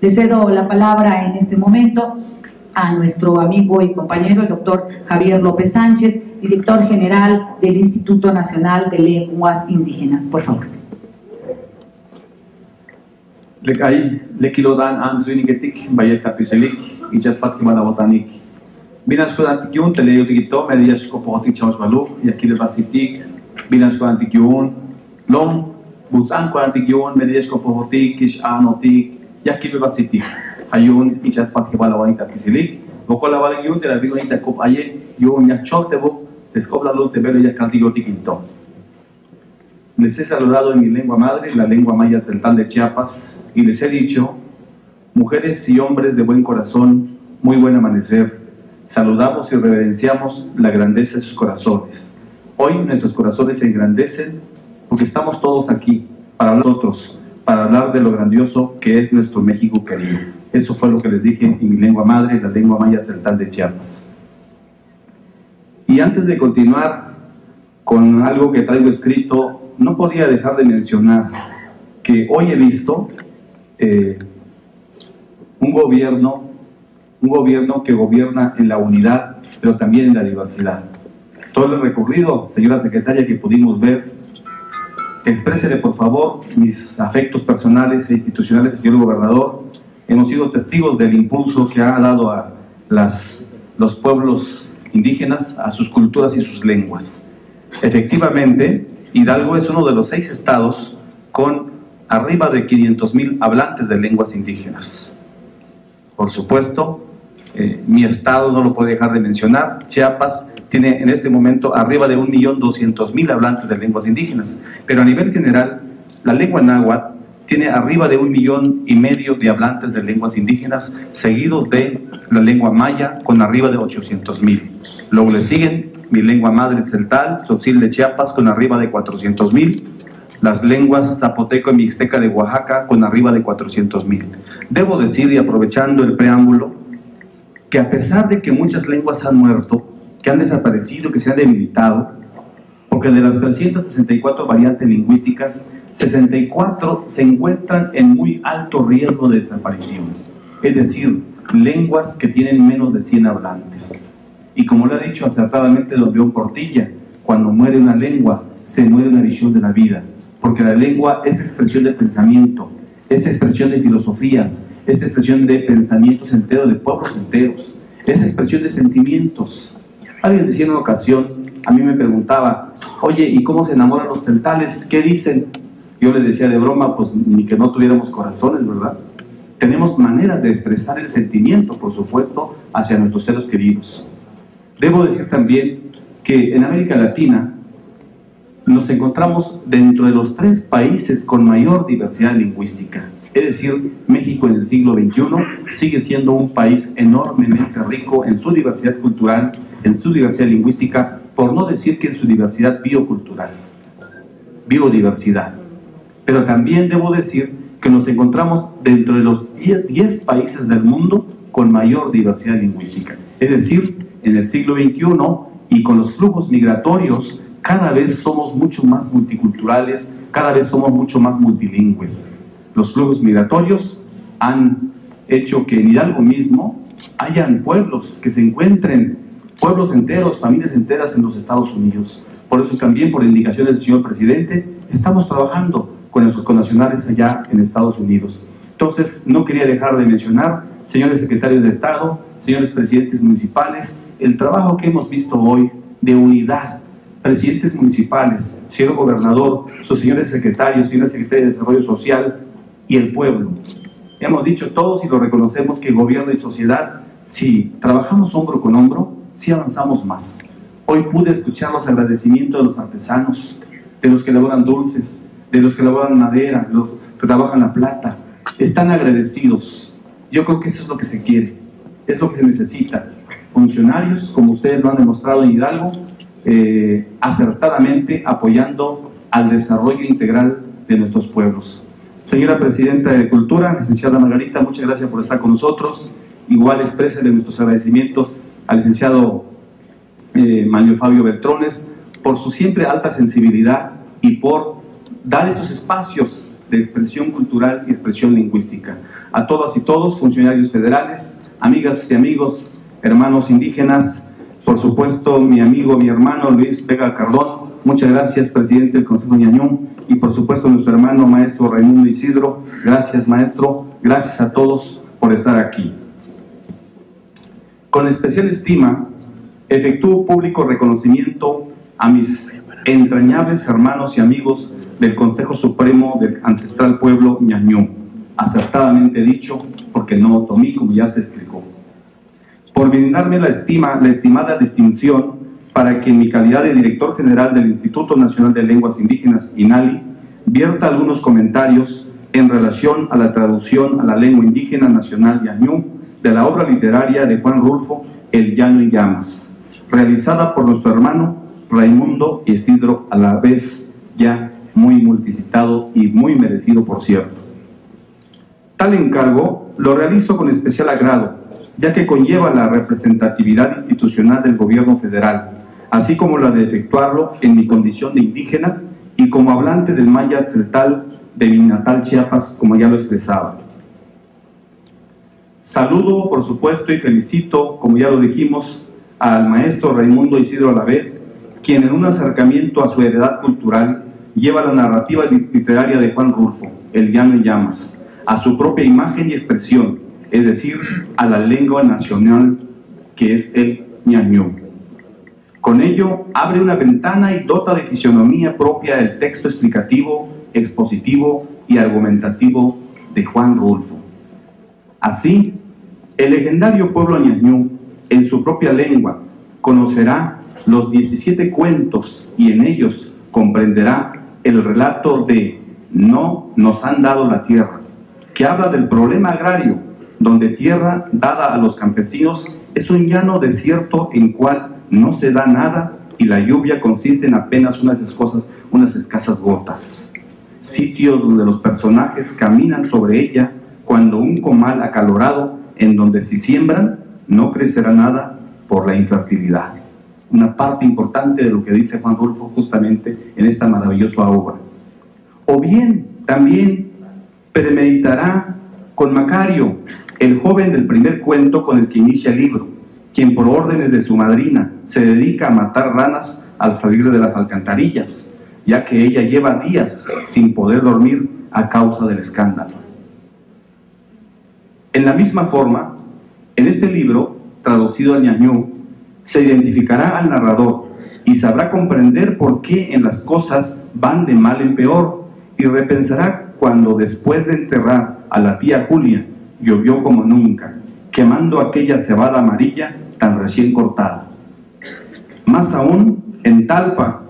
Le cedo la palabra en este momento a nuestro amigo y compañero, el doctor Javier López Sánchez, director general del Instituto Nacional de Lenguas Indígenas. Por favor. Lekay, lekilodan anzuinigetik, bayesta piselik, ichaspat kimana botanik. Binas kudantikyun, teleyutikito, medias kopotik chawsbalu, yakile basitik, binas kudantikyun, lom, butsan kudantikyun, medias kopotik, kish anotik, yakile basitik. Ayun, ichaspat kimana bonita piselik, bokola balagyun, telabigonita kop aye, yun yachok tebo, tescobla lu tebelo yakantigotikinto. Les he saludado en mi lengua madre, la lengua maya tzeltal de Chiapas, y les he dicho, mujeres y hombres de buen corazón, muy buen amanecer. Saludamos y reverenciamos la grandeza de sus corazones. Hoy nuestros corazones se engrandecen porque estamos todos aquí para nosotros, para hablar de lo grandioso que es nuestro México querido. Eso fue lo que les dije en mi lengua madre, la lengua maya tzeltal de Chiapas. Y antes de continuar con algo que traigo escrito, no podía dejar de mencionar que hoy he visto un gobierno que gobierna en la unidad, pero también en la diversidad. Todo el recorrido, señora secretaria, que pudimos ver, exprésele por favor mis afectos personales e institucionales, señor gobernador. Hemos sido testigos del impulso que ha dado a los pueblos indígenas, a sus culturas y sus lenguas. Efectivamente, Hidalgo es uno de los 6 estados con arriba de 500,000 hablantes de lenguas indígenas. Por supuesto, mi estado no lo puedo dejar de mencionar. Chiapas tiene en este momento arriba de 1.200.000 hablantes de lenguas indígenas, pero a nivel general, la lengua náhuatl tiene arriba de 1,5 millones de hablantes de lenguas indígenas, seguido de la lengua maya con arriba de 800,000. Luego le siguen mi lengua madre tzeltal, tzotzil de Chiapas, con arriba de 400,000. Las lenguas zapoteco y mixteca de Oaxaca, con arriba de 400,000. Debo decir, y aprovechando el preámbulo, que a pesar de que muchas lenguas han muerto, que han desaparecido, que se han debilitado, porque de las 364 variantes lingüísticas, 64 se encuentran en muy alto riesgo de desaparición. Es decir, lenguas que tienen menos de 100 hablantes. Y como lo ha dicho acertadamente don León Portilla, cuando muere una lengua, se muere una visión de la vida, porque la lengua es expresión de pensamiento, es expresión de filosofías, es expresión de pensamientos enteros, de pueblos enteros, es expresión de sentimientos. Alguien decía en una ocasión, a mí me preguntaba, oye, ¿y cómo se enamoran los tzeltales? ¿Qué dicen? Yo le decía de broma, pues ni que no tuviéramos corazones, ¿verdad? Tenemos maneras de expresar el sentimiento, por supuesto, hacia nuestros seres queridos. Debo decir también que en América Latina nos encontramos dentro de los 3 países con mayor diversidad lingüística. Es decir, México en el siglo XXI sigue siendo un país enormemente rico en su diversidad cultural, en su diversidad lingüística, por no decir que en su diversidad biocultural, biodiversidad. Pero también debo decir que nos encontramos dentro de los 10 países del mundo con mayor diversidad lingüística. Es decir, en el siglo XXI y con los flujos migratorios, cada vez somos mucho más multiculturales, cada vez somos mucho más multilingües. Los flujos migratorios han hecho que en Hidalgo mismo hayan pueblos que se encuentren, pueblos enteros, familias enteras en los Estados Unidos. Por eso también, por indicaciones del señor presidente, estamos trabajando con nuestros connacionales allá en Estados Unidos. Entonces, no quería dejar de mencionar, señores secretarios de Estado, señores presidentes municipales, el trabajo que hemos visto hoy de unidad, presidentes municipales, señor gobernador, sus señores secretarios, señores secretarios de Desarrollo Social y el pueblo. Hemos dicho todos y lo reconocemos que gobierno y sociedad, si trabajamos hombro con hombro, sí avanzamos más. Hoy pude escuchar los agradecimientos de los artesanos, de los que elaboran dulces, de los que elaboran madera, de los que trabajan la plata. Están agradecidos. Yo creo que eso es lo que se quiere, es lo que se necesita. Funcionarios, como ustedes lo han demostrado en Hidalgo, acertadamente apoyando al desarrollo integral de nuestros pueblos. Señora Presidenta de Cultura, licenciada Margarita, muchas gracias por estar con nosotros. Igual expresen nuestros agradecimientos al licenciado Manuel Fabio Beltrones por su siempre alta sensibilidad y por dar esos espacios de expresión cultural y expresión lingüística. A todas y todos, funcionarios federales, amigas y amigos, hermanos indígenas, por supuesto mi amigo, mi hermano Luis Vega Cardón, muchas gracias, presidente del Consejo Ñañú, y por supuesto nuestro hermano maestro Raimundo Isidro, gracias maestro, gracias a todos por estar aquí. Con especial estima, efectúo público reconocimiento a mis entrañables hermanos y amigos del Consejo Supremo del ancestral pueblo Ñañú, acertadamente dicho, porque no otomí, como ya se explicó, por brindarme la estimada distinción para que en mi calidad de director general del Instituto Nacional de Lenguas Indígenas, INALI, vierta algunos comentarios en relación a la traducción a la lengua indígena nacional Ñañú de la obra literaria de Juan Rulfo, El Llano en Llamas, realizada por nuestro hermano Raimundo Isidro, a la vez ya muy multicitado y muy merecido, por cierto. Tal encargo lo realizo con especial agrado, ya que conlleva la representatividad institucional del gobierno federal, así como la de efectuarlo en mi condición de indígena y como hablante del maya tzeltal de mi natal Chiapas, como ya lo expresaba. Saludo, por supuesto, y felicito, como ya lo dijimos, al maestro Raimundo Isidro Alavés, quien en un acercamiento a su heredad cultural lleva la narrativa literaria de Juan Rulfo, El Llano en Llamas, a su propia imagen y expresión, es decir, a la lengua nacional que es el Ñañú. Con ello, abre una ventana y dota de fisionomía propia del texto explicativo, expositivo y argumentativo de Juan Rulfo. Así, el legendario pueblo Ñañú, en su propia lengua, conocerá los 17 cuentos y en ellos comprenderá el relato de No nos han dado la tierra, que habla del problema agrario, donde tierra dada a los campesinos es un llano desierto en cual no se da nada y la lluvia consiste en apenas unas escasas gotas. Sitio donde los personajes caminan sobre ella cuando un comal acalorado en donde si siembran no crecerá nada por la infertilidad. Una parte importante de lo que dice Juan Rulfo justamente en esta maravillosa obra. O bien también premeditará con Macario, el joven del primer cuento con el que inicia el libro, quien por órdenes de su madrina se dedica a matar ranas al salir de las alcantarillas, ya que ella lleva días sin poder dormir a causa del escándalo. En la misma forma, en este libro, traducido al Ñañú, se identificará al narrador y sabrá comprender por qué en las cosas van de mal en peor y repensará cuando después de enterrar a la tía Julia llovió como nunca, quemando aquella cebada amarilla tan recién cortada. Más aún, en Talpa,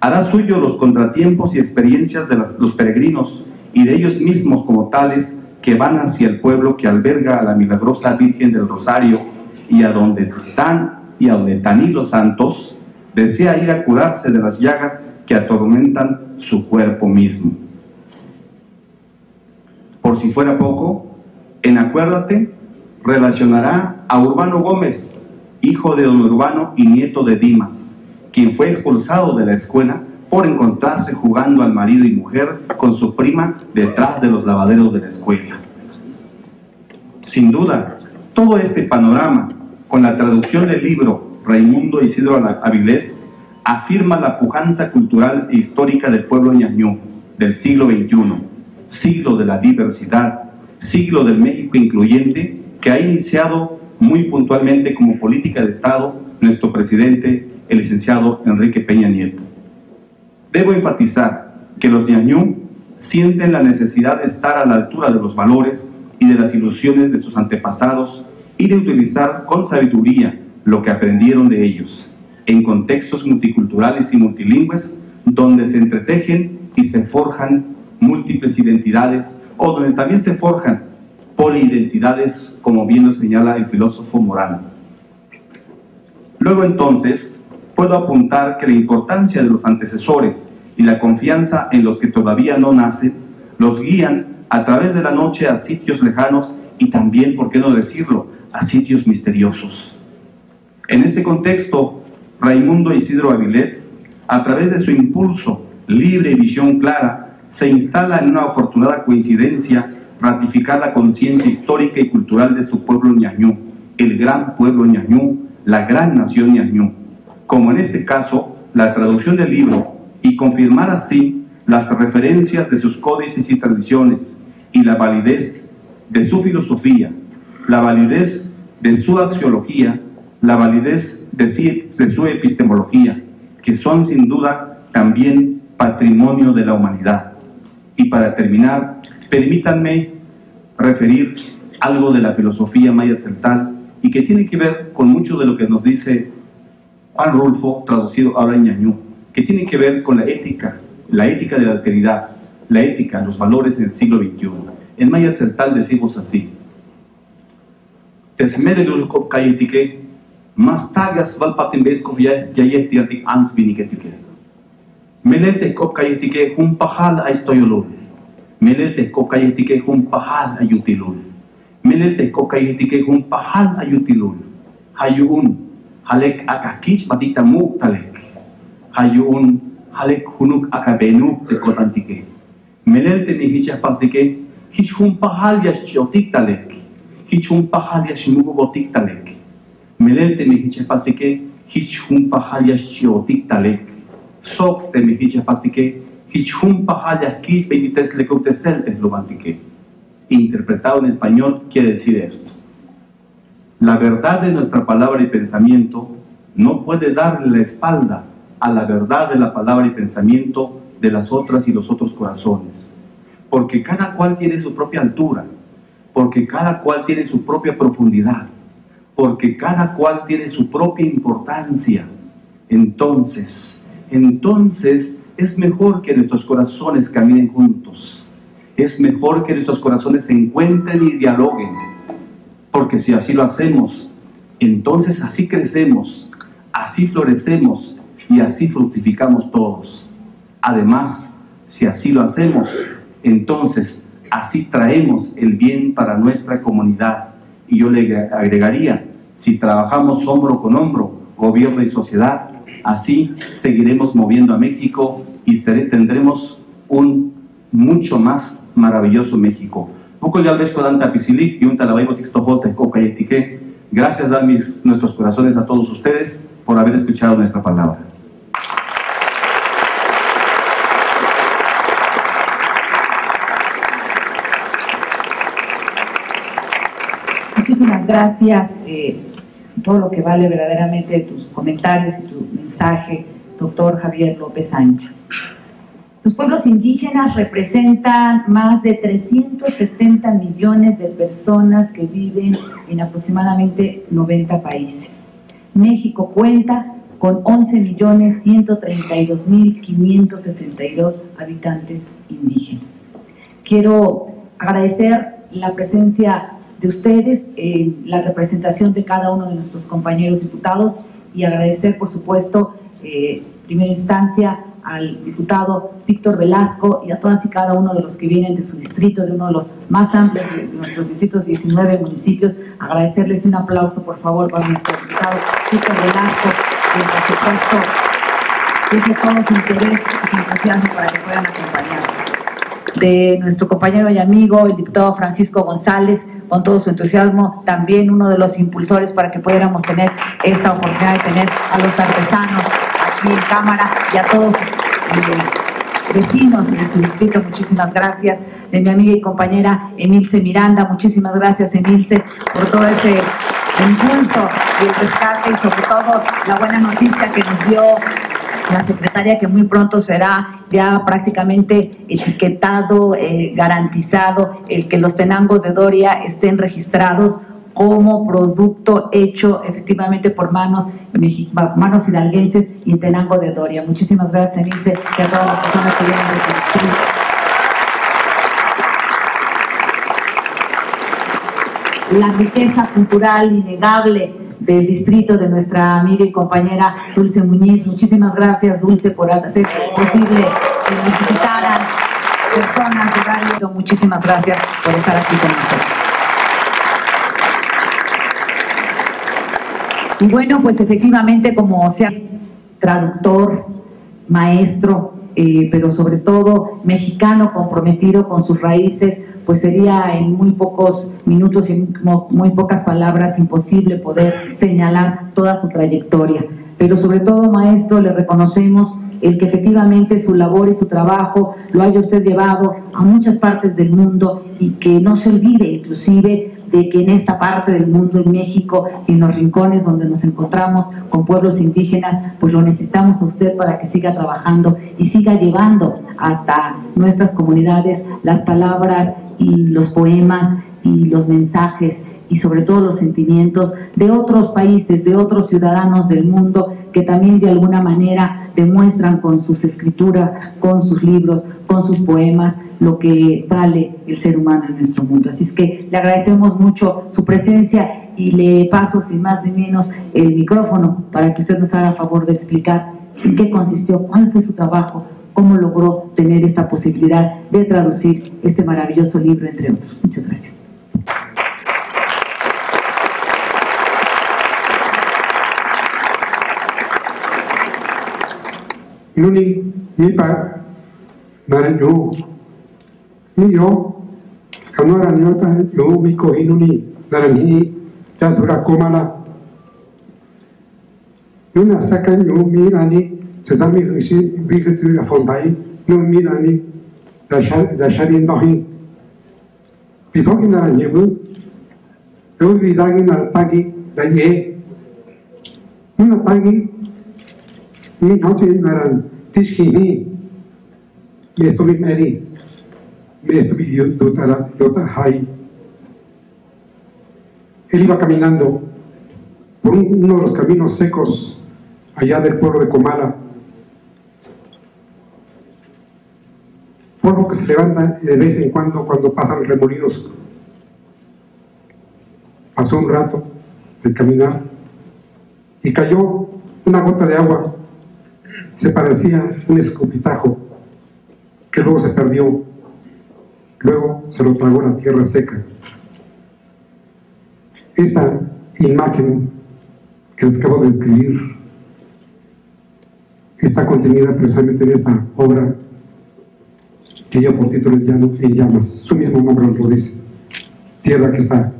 hará suyo los contratiempos y experiencias de los peregrinos y de ellos mismos como tales que van hacia el pueblo que alberga a la milagrosa Virgen del Rosario y a donde tan y los santos desea ir a curarse de las llagas que atormentan su cuerpo mismo. Por si fuera poco, en Acuérdate relacionará a Urbano Gómez, hijo de don Urbano y nieto de Dimas, quien fue expulsado de la escuela por encontrarse jugando al marido y mujer con su prima detrás de los lavaderos de la escuela. Sin duda, todo este panorama, con la traducción del libro Raimundo Isidro Avilés, afirma la pujanza cultural e histórica del pueblo Ñañú del siglo XXI, siglo de la diversidad, siglo del México incluyente, que ha iniciado muy puntualmente como política de Estado nuestro presidente, el licenciado Enrique Peña Nieto. Debo enfatizar que los Ñañú sienten la necesidad de estar a la altura de los valores y de las ilusiones de sus antepasados y de utilizar con sabiduría lo que aprendieron de ellos, en contextos multiculturales y multilingües, donde se entretejen y se forjan múltiples identidades, o donde también se forjan poliidentidades, como bien lo señala el filósofo Morán. Luego entonces, puedo apuntar que la importancia de los antecesores y la confianza en los que todavía no nacen, los guían a través de la noche a sitios lejanos y también, por qué no decirlo, a sitios misteriosos. En este contexto, Raimundo Isidro Avilés, a través de su impulso, libre y visión clara, se instala en una afortunada coincidencia ratificar la conciencia histórica y cultural de su pueblo ñañú, el gran pueblo ñañú, la gran nación ñañú, como en este caso la traducción del libro, y confirmar así las referencias de sus códices y tradiciones y la validez de su filosofía, la validez de su axiología, la validez de su epistemología, que son sin duda también patrimonio de la humanidad. Y para terminar, permítanme referir algo de la filosofía mayatzeltal y que tiene que ver con mucho de lo que nos dice Juan Rulfo, traducido ahora en ñañú, que tiene que ver con la ética de la alteridad, la ética, los valores del siglo XXI. En mayatzeltal decimos así: Tesmedelul kop kayetike, mas tagas valpatimbesco yayestiatik ans viniketike. Melete kop kayetike un pajal a estoyolul. Melete kop kayetike un pajal a yutilul. Melete kop kayetike un pajal a yutilul. Hayun halek akakich matita muktalek. Hayun halek hunuk akabenuk te kotantike. Melete mi hichas pasike, hich un pajal yash chiotiktalek. Hich un pajal yash mugobotiktalek. Melete mi hichas pasike, hich un pajal yash chiotiktalek. Sok te mi hichas pasike, hich un pajal yash kich benites lecoteseltes lobantique. Interpretado en español quiere decir esto: la verdad de nuestra palabra y pensamiento no puede darle la espalda a la verdad de la palabra y pensamiento de las otras y los otros corazones, porque cada cual tiene su propia altura, porque cada cual tiene su propia profundidad, porque cada cual tiene su propia importancia. Entonces es mejor que nuestros corazones caminen juntos, es mejor que nuestros corazones se encuentren y dialoguen, porque si así lo hacemos, entonces así crecemos, así florecemos y así fructificamos todos. Además, si así lo hacemos, entonces así traemos el bien para nuestra comunidad. Y yo le agregaría, si trabajamos hombro con hombro, gobierno y sociedad, así seguiremos moviendo a México y tendremos un mucho más maravilloso México. Gracias a nuestros corazones a todos ustedes por haber escuchado nuestra palabra. Muchísimas gracias, todo lo que vale verdaderamente tus comentarios y tu mensaje, doctor Javier López Sánchez. Los pueblos indígenas representan más de 370 millones de personas que viven en aproximadamente 90 países. México cuenta con 11.132.562 habitantes indígenas. Quiero agradecer la presencia de ustedes, la representación de cada uno de nuestros compañeros diputados, y agradecer, por supuesto, en primera instancia, al diputado Víctor Velasco y a todas y cada uno de los que vienen de su distrito, de uno de los más amplios de nuestros distritos, 19 municipios. Agradecerles un aplauso, por favor, para nuestro diputado Víctor Velasco, que por supuesto tiene todo su interés y su entusiasmo para que puedan acompañarnos. De nuestro compañero y amigo, el diputado Francisco González, con todo su entusiasmo, también uno de los impulsores para que pudiéramos tener esta oportunidad de tener a los artesanos aquí en Cámara y a todos sus vecinos de su distrito. Muchísimas gracias. De mi amiga y compañera Emilce Miranda, muchísimas gracias, Emilce, por todo ese impulso y el rescate, y sobre todo la buena noticia que nos dio la secretaria, que muy pronto será ya prácticamente etiquetado, garantizado, el que los tenangos de Doria estén registrados como producto hecho efectivamente por manos hidalguenses y en Tenango de Doria. Muchísimas gracias, Emilce, y a todas las personas que vienen de su distrito. La riqueza cultural innegable del distrito de nuestra amiga y compañera Dulce Muñiz. Muchísimas gracias, Dulce, por hacer posible que nos visitaran personas de radio. Muchísimas gracias por estar aquí con nosotros. Y bueno, pues efectivamente, como sea traductor, maestro, pero sobre todo mexicano, comprometido con sus raíces, pues sería en muy pocos minutos y en muy pocas palabras imposible poder señalar toda su trayectoria. Pero sobre todo, maestro, le reconocemos el que efectivamente su labor y su trabajo lo haya usted llevado a muchas partes del mundo y que no se olvide inclusive de que en esta parte del mundo, en México, y en los rincones donde nos encontramos con pueblos indígenas, pues lo necesitamos a usted para que siga trabajando y siga llevando hasta nuestras comunidades las palabras y los poemas y los mensajes y sobre todo los sentimientos de otros países, de otros ciudadanos del mundo que también de alguna manera demuestran con sus escrituras, con sus libros, con sus poemas, lo que vale el ser humano en nuestro mundo. Así es que le agradecemos mucho su presencia y le paso sin más ni menos el micrófono para que usted nos haga favor de explicar en qué consistió, cuál fue su trabajo, cómo logró tener esta posibilidad de traducir este maravilloso libro, entre otros. Muchas gracias. Nuni mipa naranyo niyo kanora nyota yo miko hinuni narani jazura komala nuna sakan yo mirani sesami bigitsi afondai no mirani la shari nohi pisoki naranyebu yo vidagi nartagi la ye nuna tagi mi noche naran tishini me estuve meri me estuve yota hai. Él iba caminando por uno de los caminos secos allá del pueblo de Comala, polvo que se levanta de vez en cuando pasan remolinos. Pasó un rato de caminar y cayó una gota de agua. Se parecía un escupitajo que luego se perdió, luego se lo tragó la tierra seca. Esta imagen que les acabo de describir está contenida precisamente en esta obra que lleva por título En llamas. Su mismo nombre lo dice, tierra que está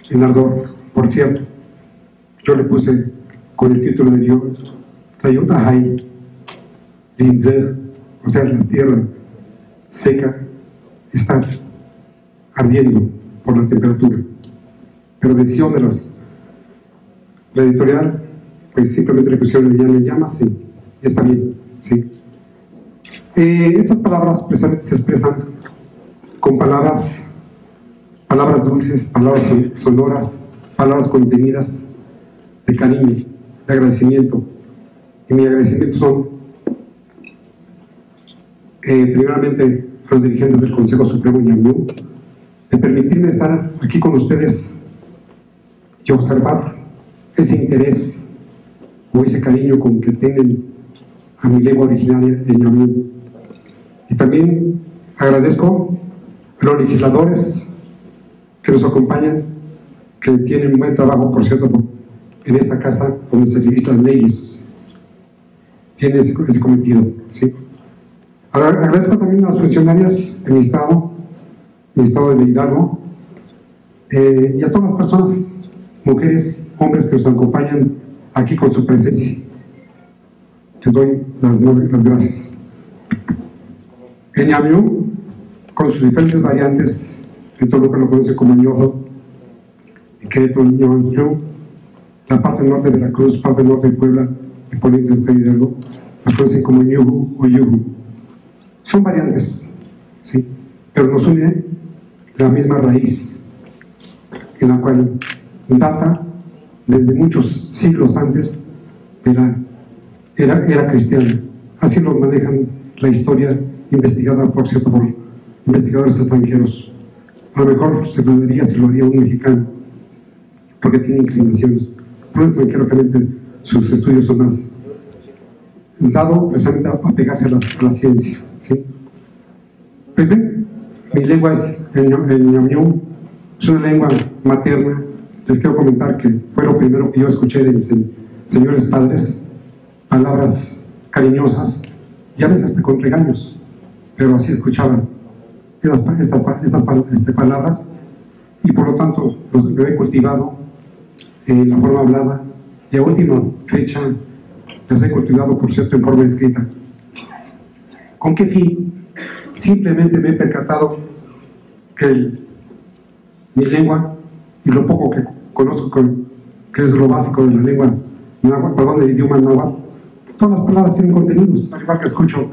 en ardor. Por cierto, yo le puse con el título de Dios Rayutahai Linzer, o sea, la tierra seca está ardiendo por la temperatura. Pero decisión de la editorial, pues simplemente le pusieron En llamas, sí, está bien, sí. Estas palabras precisamente se expresan con palabras dulces, palabras sonoras, palabras contenidas de cariño, de agradecimiento. Y mi agradecimiento son primeramente a los dirigentes del Consejo Supremo Ñamñú de permitirme estar aquí con ustedes y observar ese interés o ese cariño con que tienen a mi lengua originaria en Ñamñú. Y también agradezco a los legisladores que nos acompañan, que tienen un buen trabajo, por cierto, en esta casa donde se legislan leyes. Tiene ese cometido, ¿sí? Agradezco también a las funcionarias de mi estado de Hidalgo, y a todas las personas, mujeres, hombres que nos acompañan aquí con su presencia. Les doy las gracias. En Ñamñú, con sus diferentes variantes, en Toluca lo conoce como ñozo, en Querétaro Ñamñú, la parte norte de Veracruz, parte norte de Puebla y poniente de Hidalgo, las conocen como Ñuju o Yuju. Son variantes, sí, pero nos une la misma raíz, en la cual data desde muchos siglos antes de la era cristiana. Así lo manejan la historia investigada, por cierto, por investigadores extranjeros. A lo mejor se dudaría si lo haría un mexicano, porque tiene inclinaciones. Por un extranjero, realmente sus estudios son más dado precisamente a pegarse a la ciencia, ¿sí? Pues bien, mi lengua es el Ñamñú, es una lengua materna. Les quiero comentar que fue lo primero que yo escuché de mis señores padres, palabras cariñosas, y a veces hasta con regaños, pero así escuchaban estas palabras, y por lo tanto lo he cultivado en la forma hablada, y a última fecha las he cultivado, por cierto, en forma escrita. ¿Con qué fin? Simplemente me he percatado que mi lengua, y lo poco que conozco, que es lo básico de la lengua náhuatl, perdón, del idioma náhuatl, todas las palabras tienen contenidos. Al igual que escucho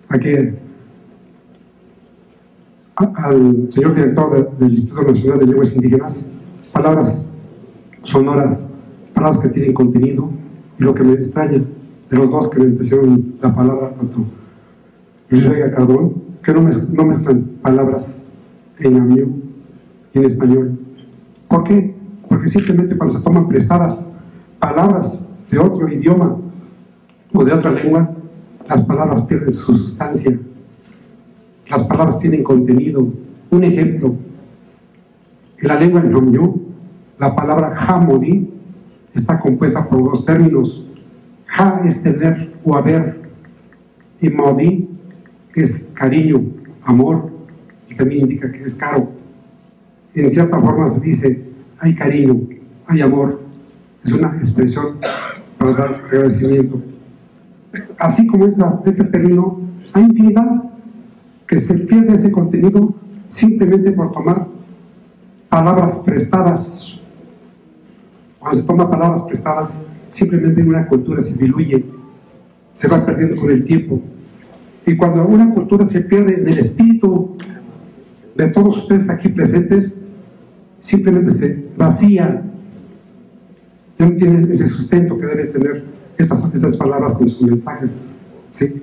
aquí al señor director del Instituto Nacional de Lenguas Indígenas, palabras sonoras, palabras que tienen contenido, y lo que me extraña de los dos que me empezaron la palabra, tanto Luis Vega Cardón, que no mezclan palabras en ñamñú y en español. ¿Por qué? Porque simplemente cuando se toman prestadas palabras de otro idioma o de otra lengua, las palabras pierden su sustancia. Las palabras tienen contenido. Un ejemplo: en la lengua ñamñú, la palabra jamodi está compuesta por dos términos. Ja es tener o haber, y modi es cariño, amor, y también indica que es caro. En cierta forma se dice: hay cariño, hay amor. Es una expresión para dar agradecimiento. Así como este término, hay infinidad que se pierde ese contenido simplemente por tomar palabras prestadas. Cuando se toma palabras prestadas, simplemente una cultura se diluye, se va perdiendo con el tiempo. Y cuando una cultura se pierde en el espíritu de todos ustedes aquí presentes, simplemente se vacía. Ya no tiene ese sustento que deben tener estas palabras con sus mensajes, ¿sí?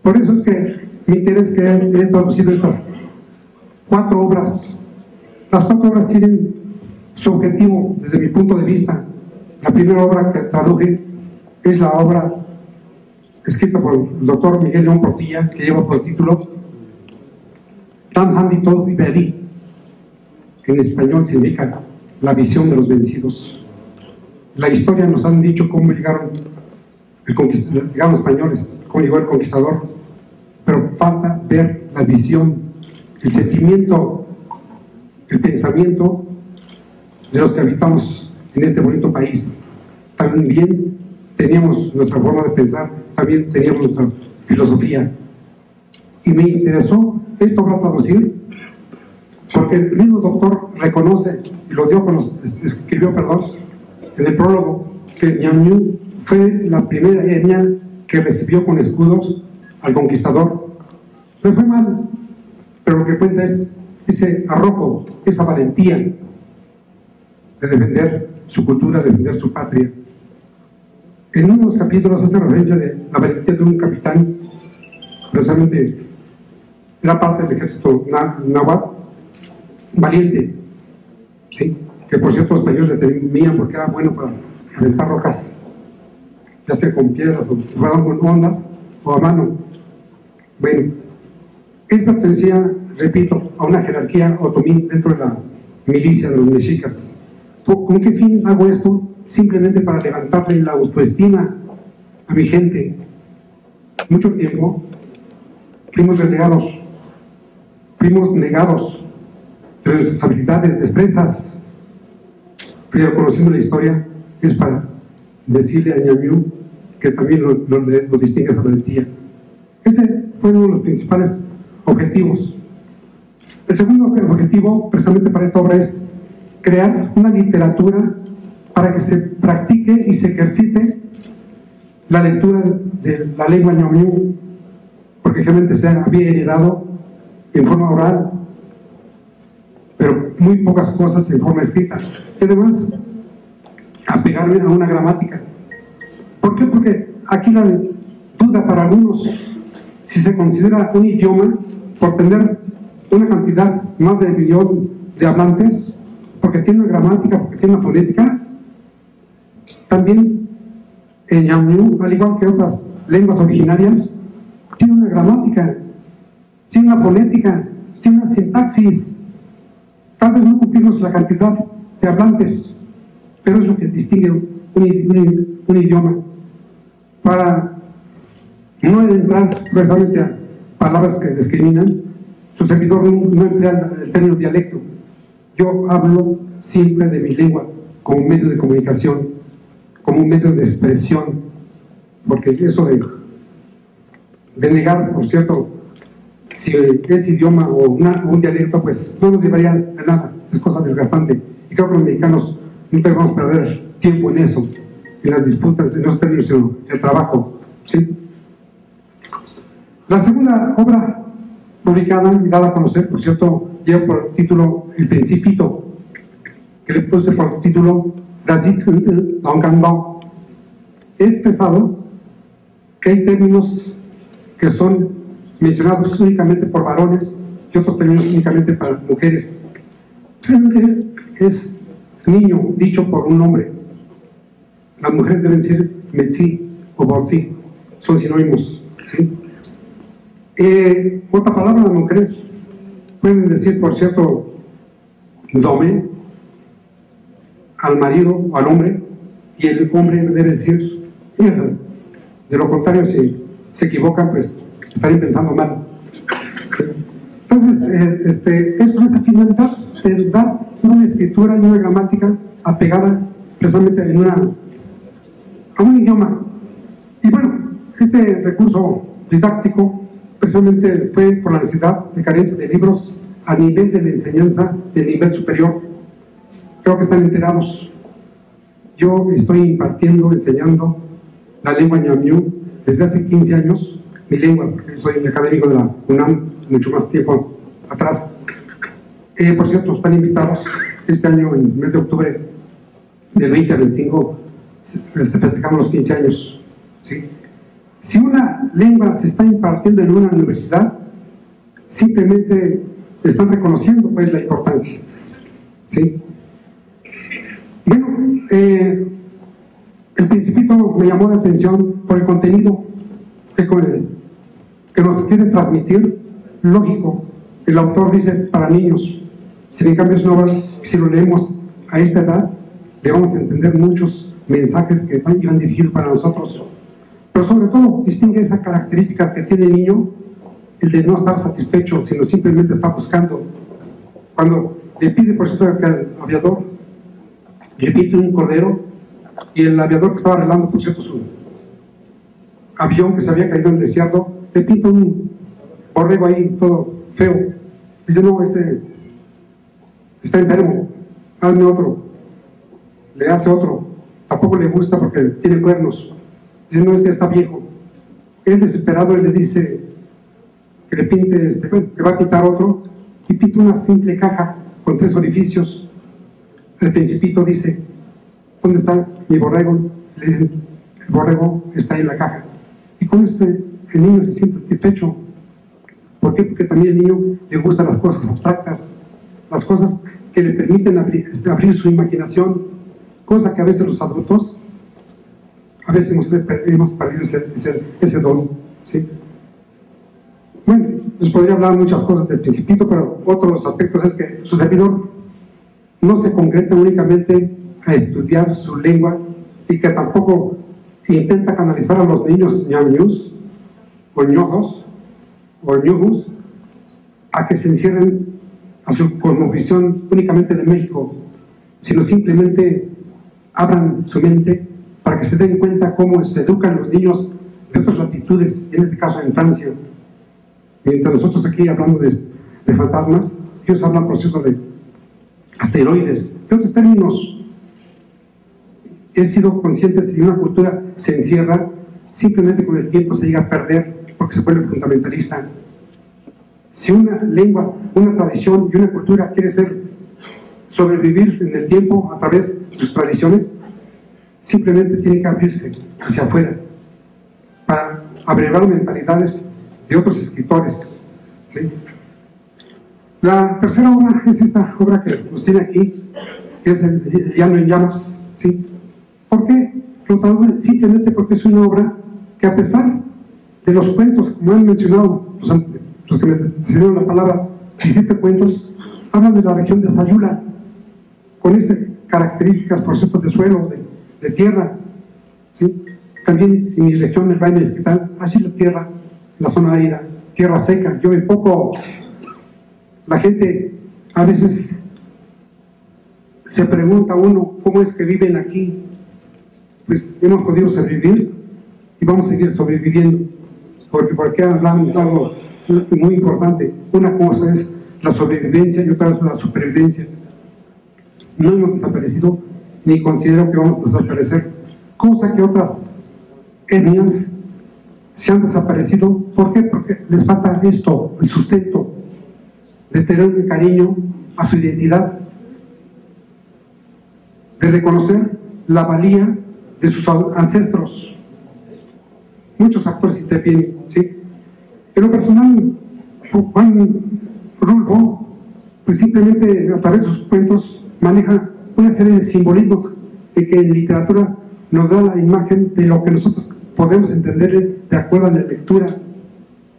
Por eso es que mi interés es que he traducido estas 4 obras. Las 4 obras tienen su objetivo desde mi punto de vista. La primera obra que traduje es la obra escrita por el doctor Miguel León Portilla, que lleva por título Ran Handito Iberi. En español significa la visión de los vencidos. La historia nos han dicho cómo llegaron los españoles, cómo llegó el conquistador, pero falta ver la visión, el sentimiento, el pensamiento de los que habitamos en este bonito país. También teníamos nuestra forma de pensar, también teníamos nuestra filosofía, y me interesó esta obra traducir porque el mismo doctor reconoce, y lo dio escribió, en el prólogo, que ñamñú fue la primera etnia que recibió con escudos al conquistador. No fue mal, pero lo que cuenta es ese arrojo, esa valentía de defender su cultura, de defender su patria. En unos capítulos hace referencia de la valentía de un capitán, precisamente era parte del ejército náhuatl, valiente, ¿sí? Que por cierto los españoles le temían porque era bueno para aventar rocas, ya sea con piedras o con ondas o a mano. Bueno, él pertenecía, repito, a una jerarquía otomí dentro de la milicia de los mexicas. ¿Con qué fin hago esto? Simplemente para levantarle la autoestima a mi gente. Mucho tiempo fuimos relegados, fuimos negados de nuestras habilidades, destrezas. Pero conociendo la historia es para decirle a ñamñú que también lo distingue esa valentía. Ese fue uno de los principales objetivos. El segundo objetivo, precisamente para esta obra, es crear una literatura para que se practique y se ejercite la lectura de la lengua ñamñú, porque realmente se había heredado en forma oral, pero muy pocas cosas en forma escrita. Y además, apegarme a una gramática. ¿Por qué? Porque aquí la duda para algunos, si se considera un idioma por tener una cantidad más de 1 millón de hablantes, porque tiene una gramática, porque tiene una fonética, también en ñamñú, al igual que otras lenguas originarias, tiene una gramática, tiene una fonética, tiene una sintaxis. Tal vez no cumplimos la cantidad de hablantes, pero es lo que distingue un idioma. Para no entrar precisamente a palabras que discriminan. Su servidor no emplea el término dialecto. Yo hablo siempre de mi lengua como un medio de comunicación, como un medio de expresión, porque eso de negar, por cierto, si es idioma o un dialecto, pues no nos llevaría a nada, es cosa desgastante. Y creo que los mexicanos no debemos perder tiempo en eso, en las disputas, en los términos, sino el trabajo, ¿sí? La segunda obra publicada y dada a conocer, por cierto, lleva por título El Principito, que le puse por título He expresado que hay términos que son mencionados únicamente por varones y otros términos únicamente para mujeres. Simplemente es niño dicho por un hombre. Las mujeres deben decir metzi o borzi, son sinónimos, ¿sí? Otra palabra, las mujeres pueden decir, por cierto, dome al marido o al hombre, y el hombre debe decir hija. De lo contrario, si se equivocan, pues estarían pensando mal, ¿sí? Entonces, eso es la finalidad de dar una escritura y una gramática apegada precisamente a un idioma. Y bueno, este recurso didáctico precisamente fue por la necesidad de carencia de libros a nivel de la enseñanza del nivel superior. Creo que están enterados. Yo estoy impartiendo, enseñando la lengua ñamñú desde hace 15 años, mi lengua, porque soy académico de la UNAM, mucho más tiempo atrás. Por cierto, están invitados este año, en el mes de octubre, del 20 al 25, festejamos los 15 años, ¿sí? Si una lengua se está impartiendo en una universidad, simplemente están reconociendo, pues, la importancia, ¿sí? Bueno, el Principito me llamó la atención por el contenido que nos quiere transmitir. Lógico, el autor dice para niños. Si en cambio es una obra, si lo leemos a esta edad, le vamos a entender muchos mensajes que iban dirigidos para nosotros. Pero sobre todo distingue esa característica que tiene el niño, el de no estar satisfecho, sino simplemente está buscando. Cuando le pide, por cierto, al aviador, le pide un cordero, y el aviador que estaba arreglando, por cierto, su avión que se había caído en el desierto, le pide un borrego ahí todo feo. Dice, no, está enfermo, hazme otro. Le hace otro, tampoco le gusta porque tiene cuernos. Dice, no, está viejo. Él desesperado le dice que le pinte, que va a pintar otro, y pinta una simple caja con 3 orificios. El Principito dice, ¿dónde está mi borrego? Le dicen, el borrego está en la caja. Y con eso el niño se siente satisfecho. ¿Por qué? Porque también al niño le gustan las cosas abstractas, las cosas que le permiten abrir su imaginación, cosa que a veces los adultos a veces hemos perdido ese don, ¿sí? Bueno, les podría hablar muchas cosas del Principito, pero otros aspectos es que su servidor no se concreta únicamente a estudiar su lengua, y que tampoco intenta canalizar a los niños ñamñús o ñojos o ñujus a que se encierren a su cosmovisión únicamente de México, sino simplemente abran su mente para que se den cuenta cómo se educan los niños de otras latitudes, en este caso en Francia. Mientras nosotros aquí hablando de fantasmas, ellos hablan, por cierto, de asteroides, de otros términos. He sido consciente de si una cultura se encierra, simplemente con el tiempo se llega a perder porque se vuelve fundamentalista. Si una lengua, una tradición y una cultura quiere sobrevivir en el tiempo a través de sus tradiciones, simplemente tiene que abrirse hacia afuera para abrevar mentalidades de otros escritores, ¿sí? La tercera obra es esta obra que nos tiene aquí, que es el Llano en Llamas, ¿sí? ¿Por qué? Simplemente porque es una obra que, a pesar de los cuentos, como han mencionado los que me enseñaron la palabra, 17 cuentos, hablan de la región de Sayula, con esas características, por cierto, de suelo, de tierra, ¿sí? también en mi región del Valle Mezquital, así la tierra, la zona árida, tierra seca, llueve poco. La gente a veces se pregunta uno cómo es que viven aquí. Pues hemos podido sobrevivir y vamos a seguir sobreviviendo, porque por aquí hablamos de algo muy importante. Una cosa es la sobrevivencia y otra es la supervivencia. No hemos desaparecido, ni considero que vamos a desaparecer, cosa que otras etnias se han desaparecido. ¿Por qué? Porque les falta esto, el sustento de tener un cariño a su identidad, de reconocer la valía de sus ancestros. Muchos actores intervienen, ¿sí? En lo personal, Juan Rulfo, pues simplemente a través de sus cuentos maneja una serie de simbolismos que en literatura nos da la imagen de lo que nosotros podemos entender de acuerdo a la lectura.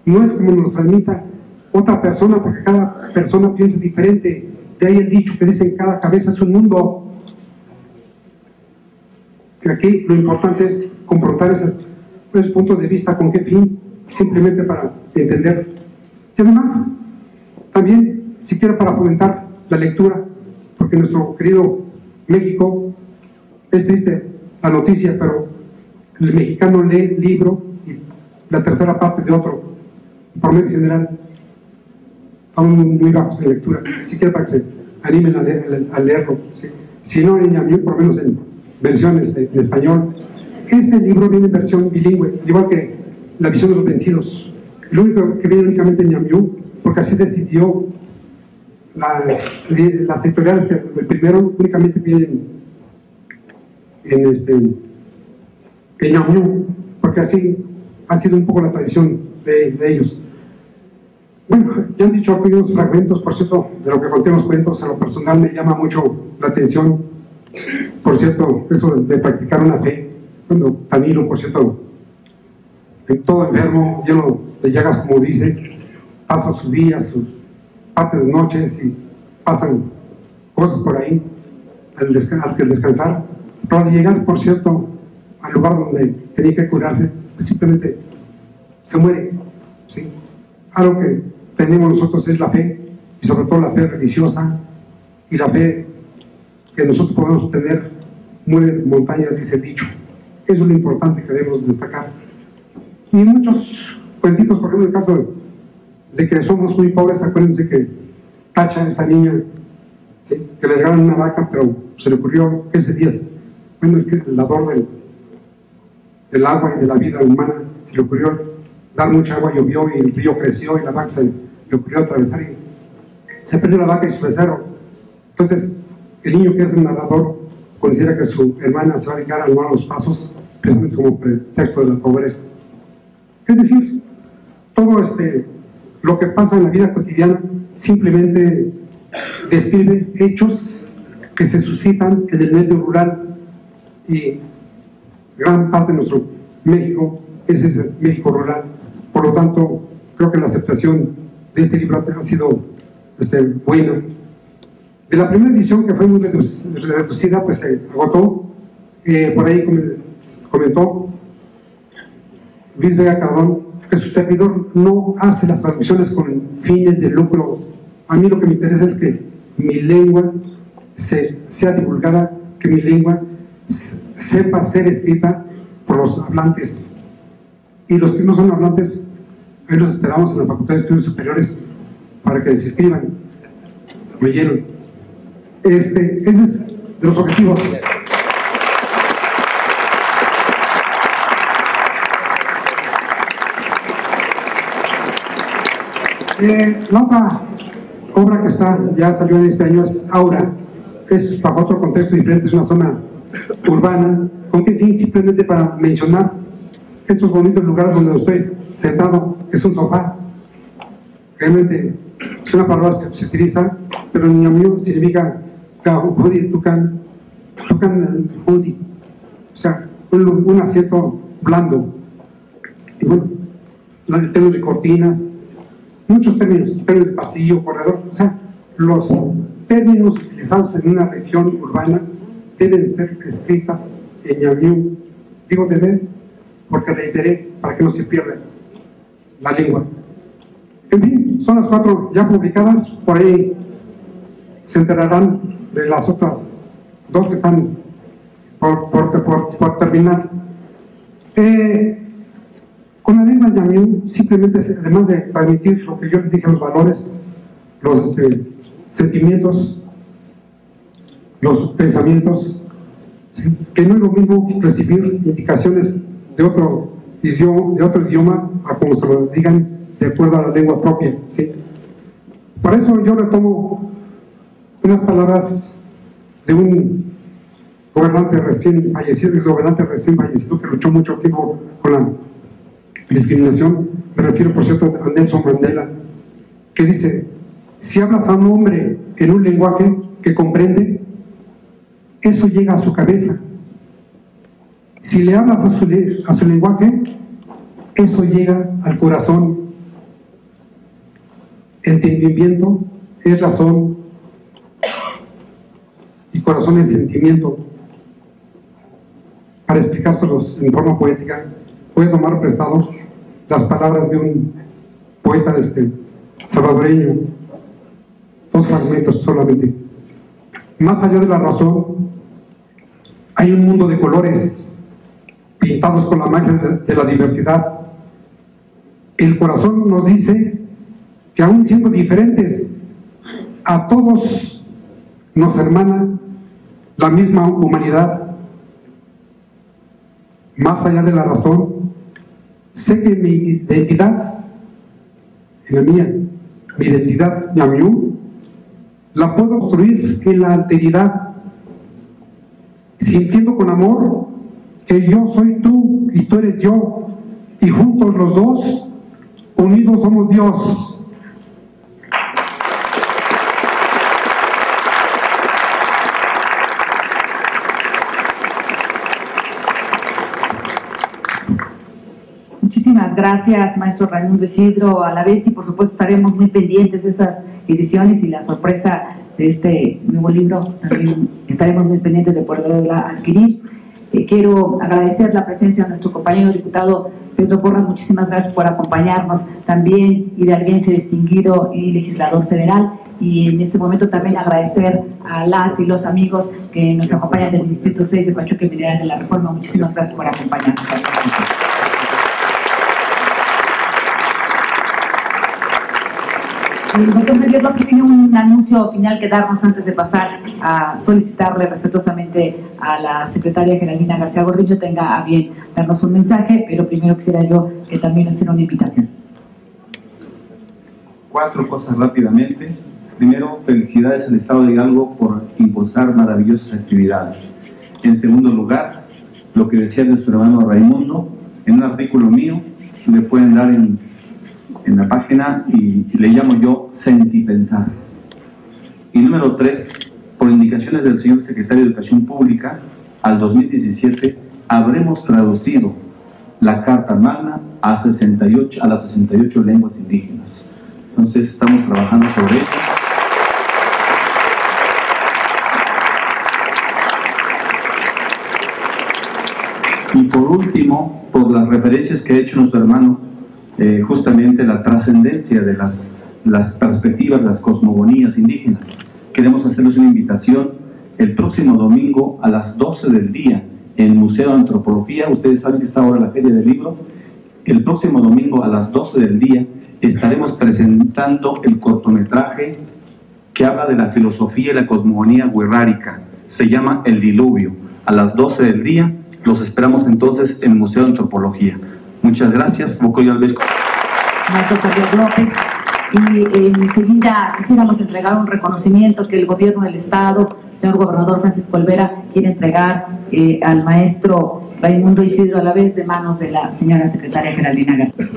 No es como nos transmita otra persona, porque cada persona piensa diferente. De ahí el dicho que dice: cada cabeza es un mundo. Aquí lo importante es confrontar esos puntos de vista. ¿Con qué fin? Simplemente para entender. Y además, también, si quiero, para fomentar la lectura, porque nuestro querido México, es triste la noticia, pero el mexicano lee libro y la tercera parte de otro, por medio general, aún muy bajos en lectura. Si quiero, para que se animen a leerlo, ¿sí? Si no en ñamñú, por lo menos en versiones en español. Este libro viene en versión bilingüe, igual que La visión de los vencidos. Lo único que viene únicamente en ñamñú, porque así decidió las editoriales, que el primero únicamente viene en ñamñú, porque así ha sido un poco la tradición de ellos. Bueno, ya han dicho aquí unos fragmentos, por cierto, de lo que conté en los cuentos. A lo personal me llama mucho la atención, por cierto, eso de practicar una fe. Cuando Tanilo, por cierto, todo enfermo, lleno de llagas, como dice, pasa sus días, sus partes noches, y pasan cosas por ahí al descansar. Pero al llegar, por cierto, al lugar donde tenía que curarse, pues simplemente se muere, ¿sí? Algo que tenemos nosotros es la fe, y sobre todo la fe religiosa, y la fe que nosotros podemos tener mueve montañas, dice el dicho. Eso es lo importante que debemos destacar. Y muchos cuentitos, por ejemplo, el caso de que somos muy pobres. Acuérdense que Tacha, esa niña, ¿sí?, que le regalan una vaca, pero se le ocurrió ese día, bueno, el dador del agua y de la vida humana, se le ocurrió dar mucha agua, llovió y el río creció y la vaca se le ocurrió atravesar y se perdió la vaca y su becerro. Entonces, el niño, que es el narrador, considera que su hermana se va a dedicar a anular los pasos, precisamente como pretexto de la pobreza. Es decir, todo lo que pasa en la vida cotidiana simplemente describe hechos que se suscitan en el medio rural, y gran parte de nuestro México es ese México rural. Por lo tanto, creo que la aceptación de este libro ha sido buena. De la primera edición, que fue muy reducida, pues se agotó. Por ahí comentó Luis Vega Cardón que su servidor no hace las transmisiones con fines de lucro. A mí lo que me interesa es que mi lengua sea divulgada, que mi lengua sepa ser escrita por los hablantes, y los que no son hablantes, ahí los esperamos en la Facultad de Estudios Superiores para que se inscriban. ¿Oyeron? Ese es de los objetivos. La otra obra que ya salió en este año es Aura. Es bajo otro contexto diferente, es una zona urbana. ¿Con qué fin? Simplemente para mencionar estos bonitos lugares donde ustedes sentado, es un sofá. Realmente es una palabra que se utiliza, pero en ñamñú significa tucan, o sea, un asiento blando. Y bueno, el término de cortinas, muchos términos, el término de pasillo, corredor, o sea, los términos utilizados en una región urbana deben ser escritas en ñamñú. Digo deben porque reiteré, para que no se pierda la lengua. En fin, son las 4 ya publicadas, por ahí se enterarán de las otras 2 que están por terminar. Con la lengua ñamíu, simplemente, además de transmitir lo que yo les dije, los valores, los sentimientos, los pensamientos, ¿sí? Que no es lo mismo recibir indicaciones de otro idioma a como se lo digan de acuerdo a la lengua propia, ¿sí? Por eso yo retomo unas palabras de un gobernante recién fallecido, exgobernante recién fallecido, que luchó mucho tiempo con la discriminación. Me refiero, por cierto, a Nelson Mandela, que dice: si hablas a un hombre en un lenguaje que comprende, eso llega a su cabeza. Si le hablas a su lenguaje, eso llega al corazón. Entendimiento es razón y corazón es sentimiento. Para explicárselos en forma poética, voy a tomar prestado las palabras de un poeta salvadoreño, 2 fragmentos solamente. Más allá de la razón, hay un mundo de colores pintados con la magia de la diversidad. El corazón nos dice que aún siendo diferentes, a todos nos hermana la misma humanidad. Más allá de la razón, sé que mi identidad, mi identidad ñamíu, la puedo construir en la alteridad, sintiendo con amor que yo soy tú y tú eres yo, y juntos los dos, unidos somos Dios. Muchísimas gracias, maestro Raimundo Isidro. A la vez, y por supuesto estaremos muy pendientes de esas ediciones y la sorpresa de este nuevo libro, también estaremos muy pendientes de poderla adquirir. Quiero agradecer la presencia de nuestro compañero diputado Pedro Porras. Muchísimas gracias por acompañarnos, también hidalguense distinguido y legislador federal. Y en este momento también agradecer a las y los amigos que nos acompañan del Distrito 6 de Pachuca y Mineral de la Reforma. Muchísimas gracias por acompañarnos. El doctor Javier López tiene un anuncio final que darnos antes de pasar a solicitarle respetuosamente a la secretaria Geraldina García Gordillo tenga a bien darnos un mensaje, pero primero quisiera yo que también nos hiciera una invitación. 4 cosas rápidamente. Primero, felicidades al Estado de Hidalgo por impulsar maravillosas actividades. En segundo lugar, lo que decía nuestro hermano Raimundo, en un artículo mío, le pueden dar en la página y le llamo yo Sentipensar. Y número 3, por indicaciones del señor secretario de Educación Pública, al 2017 habremos traducido la Carta Magna a las 68 lenguas indígenas. Entonces estamos trabajando sobre ello. Y por último, por las referencias que ha hecho nuestro hermano, justamente la trascendencia de las perspectivas, las cosmogonías indígenas. Queremos hacerles una invitación el próximo domingo a las 12 del día en el Museo de Antropología. Ustedes saben que está ahora la Feria del Libro. El próximo domingo a las 12 del día estaremos presentando el cortometraje que habla de la filosofía y la cosmogonía wixárika. Se llama El Diluvio. A las 12 del día los esperamos entonces en el Museo de Antropología. Muchas gracias. Maestro Javier López. Y enseguida quisiéramos entregar un reconocimiento que el gobierno del Estado, el señor gobernador Francisco Olvera, quiere entregar al maestro Raimundo Isidro a la vez de manos de la señora secretaria Geraldina García.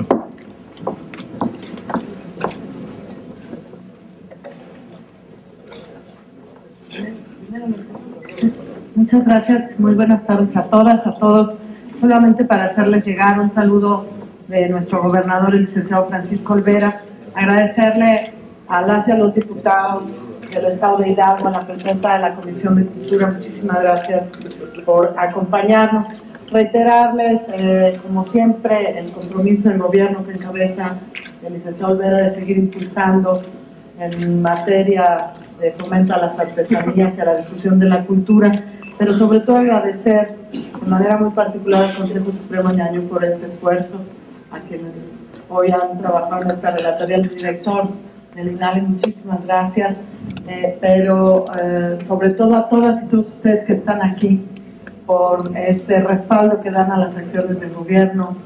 Muchas gracias, muy buenas tardes a todas, a todos. Solamente para hacerles llegar un saludo de nuestro gobernador, el licenciado Francisco Olvera, agradecerle a las y a los diputados del Estado de Hidalgo, a la presidenta de la Comisión de Cultura, muchísimas gracias por acompañarnos. reiterarles, como siempre, el compromiso del gobierno que encabeza el licenciado Olvera de seguir impulsando en materia de fomento a las artesanías y a la difusión de la cultura, pero sobre todo agradecer de manera muy particular al Consejo Supremo Ñañú por este esfuerzo, a quienes hoy han trabajado en esta relatoría, el director del INALI, muchísimas gracias, pero sobre todo a todas y todos ustedes que están aquí por este respaldo que dan a las acciones del gobierno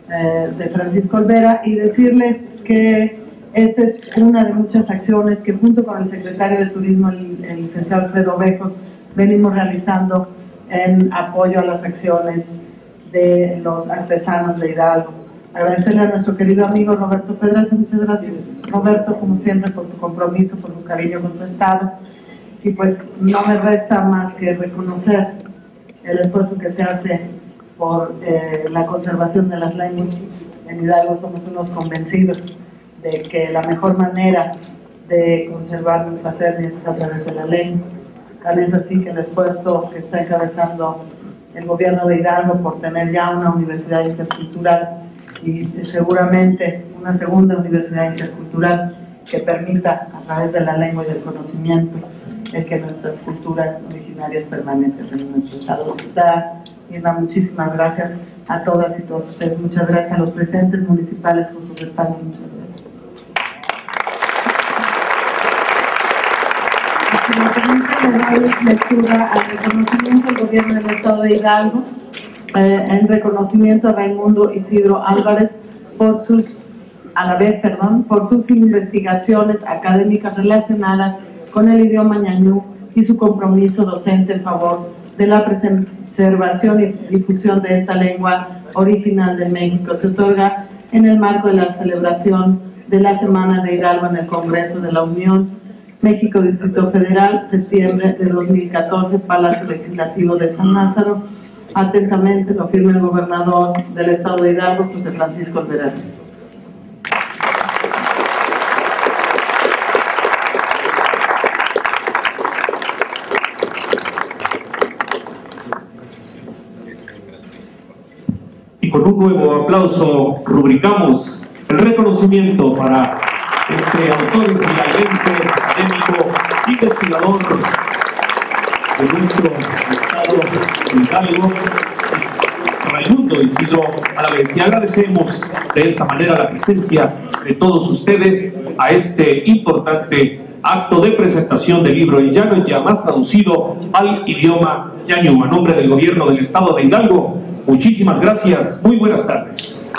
de Francisco Olvera, y decirles que esta es una de muchas acciones que junto con el secretario de Turismo, el licenciado Alfredo Ovejos, venimos realizando en apoyo a las acciones de los artesanos de Hidalgo. Agradecerle a nuestro querido amigo Roberto Pedraza, muchas gracias Roberto, como siempre, por tu compromiso, por tu cariño con tu estado, y pues no me resta más que reconocer el esfuerzo que se hace por la conservación de las lenguas. En Hidalgo somos unos convencidos de que la mejor manera de conservar nuestras etnias es a través de la lengua. Tal es así que el esfuerzo que está encabezando el gobierno de Hidalgo por tener ya una universidad intercultural y seguramente una segunda universidad intercultural que permita a través de la lengua y del conocimiento el que nuestras culturas originarias permanecen en nuestro estado. Irma, muchísimas gracias a todas y todos ustedes. Muchas gracias a los presentes municipales por su respaldo. Muchas gracias. Si me permiten, darles lectura al reconocimiento del gobierno del estado de Hidalgo, en reconocimiento a Raimundo Isidro Álvarez por sus investigaciones académicas relacionadas con el idioma ñañú y su compromiso docente en favor de la preservación y difusión de esta lengua original de México. Se otorga en el marco de la celebración de la Semana de Hidalgo en el Congreso de la Unión, México Distrito Federal, septiembre de 2014, Palacio Legislativo de San Lázaro. Atentamente lo firma el gobernador del estado de Hidalgo, José Francisco Olvera. Y con un nuevo aplauso rubricamos el reconocimiento para este autor hidalguense, académico, investigador de nuestro estado de Hidalgo, Raimundo Isidro Álvarez. Y agradecemos de esta manera la presencia de todos ustedes a este importante acto de presentación del libro El Llano en Llamas, traducido al idioma ñañú. A nombre del gobierno del estado de Hidalgo, muchísimas gracias, muy buenas tardes.